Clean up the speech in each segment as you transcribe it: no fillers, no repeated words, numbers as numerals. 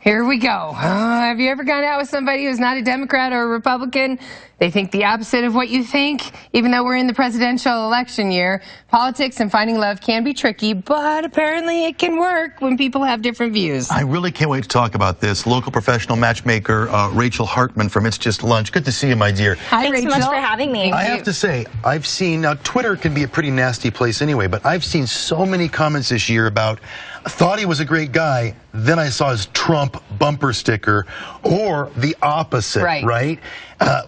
Here we go. Have you ever gone out with somebody who's not a Democrat or a Republican? They think the opposite of what you think. Even though we're in the presidential election year, politics and finding love can be tricky, but apparently it can work when people have different views. I really can't wait to talk about this. Local professional matchmaker Rachel Hartman from It's Just Lunch. Good to see you, my dear. Hi, Thanks Rachel. so much for having me. I have to say, I've seen, now Twitter can be a pretty nasty place anyway, but I've seen so many comments this year about, thought he was a great guy, then I saw his Trump bumper sticker, or the opposite, right?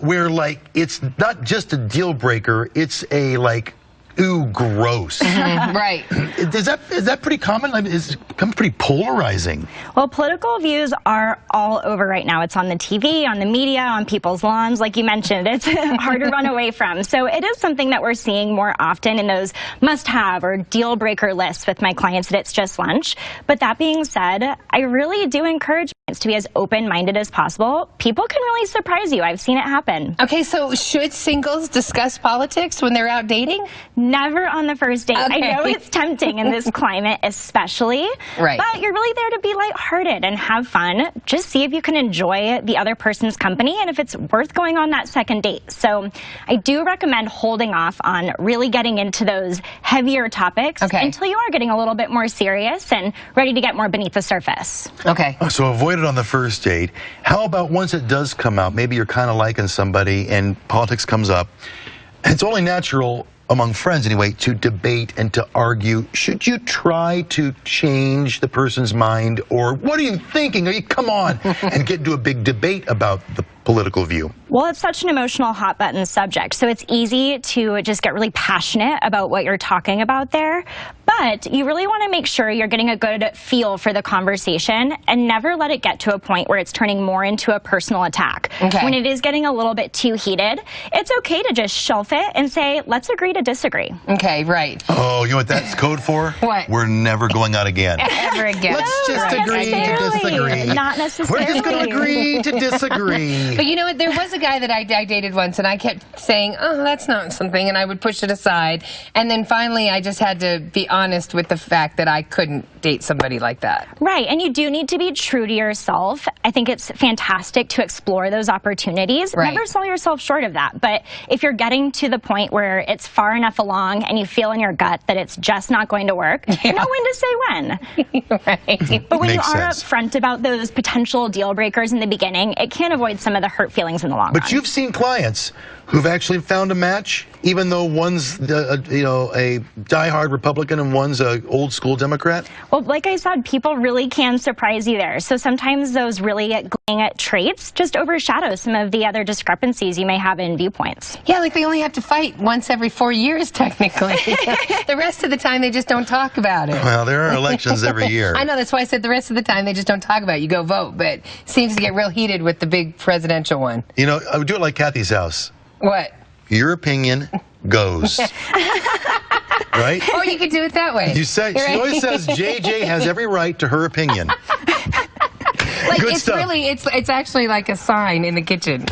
Where, like, it's not just a deal breaker, it's a, like, ooh, gross. Right. Is that pretty common? I mean, it's become pretty polarizing. Well, political views are all over right now. It's on the TV, on the media, on people's lawns, like you mentioned. It's hard to run away from. So it is something that we're seeing more often in those must-have or deal-breaker lists with my clients at It's Just Lunch. But that being said, I really do encourage clients to be as open-minded as possible. People can really surprise you. I've seen it happen. Okay, so should singles discuss politics when they're out dating? Never on the first date. Okay. I know it's tempting in this climate especially, right. But you're really there to be lighthearted and have fun. Just see if you can enjoy the other person's company and if it's worth going on that second date. So I do recommend holding off on really getting into those heavier topics until you are getting a little bit more serious and ready to get more beneath the surface. Okay. So avoid it on the first date. How about once it does come out, maybe you're kind of liking somebody and politics comes up, it's only natural among friends anyway, to debate and to argue. Should you try to change the person's mind, or what are you thinking? Are you, come on, and get into a big debate about the political view? Well, it's such an emotional hot button subject, so it's easy to just get really passionate about what you're talking about there. But you really want to make sure you're getting a good feel for the conversation and never let it get to a point where it's turning more into a personal attack. When it is getting a little bit too heated, it's okay to just shelf it and say, let's agree to disagree. Okay, right. Oh, you know what that's code for? What? We're never going out again. Ever again. Let's just agree to disagree. Not necessarily. We're just going to agree to disagree. But you know what? There was a guy that I dated once, and I kept saying, oh, that's not something, and I would push it aside. And then finally, I just had to be honest with the fact that I couldn't date somebody like that. Right, and you do need to be true to yourself. I think it's fantastic to explore those opportunities. Never sell yourself short of that. But if you're getting to the point where it's far enough along and you feel in your gut that it's just not going to work, know when to say when. But when you are upfront about those potential deal breakers in the beginning, it can avoid some of the hurt feelings in the long run. But you've seen clients who've actually found a match, even though one's you know, a diehard Republican and one's a old school Democrat? Well, like I said, people really can surprise you there. So sometimes those really glowing traits just overshadow some of the other discrepancies you may have in viewpoints. Yeah, like they only have to fight once every 4 years, technically. The rest of the time, they just don't talk about it. Well, there are elections every year. I know, that's why I said the rest of the time, they just don't talk about it. You go vote, but it seems to get real heated with the big presidential one. You know, I would do it like Kathy's house. What? Your opinion goes. Right? Oh, you could do it that way. You say, she always says JJ has every right to her opinion. Like, Good it's stuff. really, it's actually like a sign in the kitchen.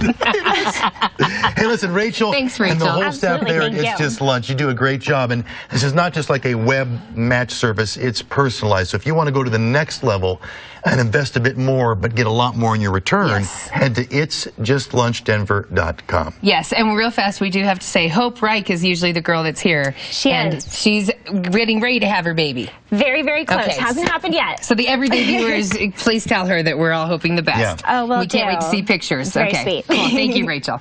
Hey, listen, Rachel, thanks, Rachel. and the whole staff there, Thank It's you. Just Lunch. You do a great job, and this is not just like a web match service, it's personalized. So if you want to go to the next level and invest a bit more, but get a lot more in your return, head to itsjustlunchdenver.com. Yes, and real fast, we do have to say, Hope Reich is usually the girl that's here. She and is. She's getting ready to have her baby. Very, very close. Okay. Hasn't happened yet. So the everyday viewers, please tell her that we're all hoping the best. Oh, well, we can't wait to see pictures. Very okay. sweet. Cool. Thank you, Rachel.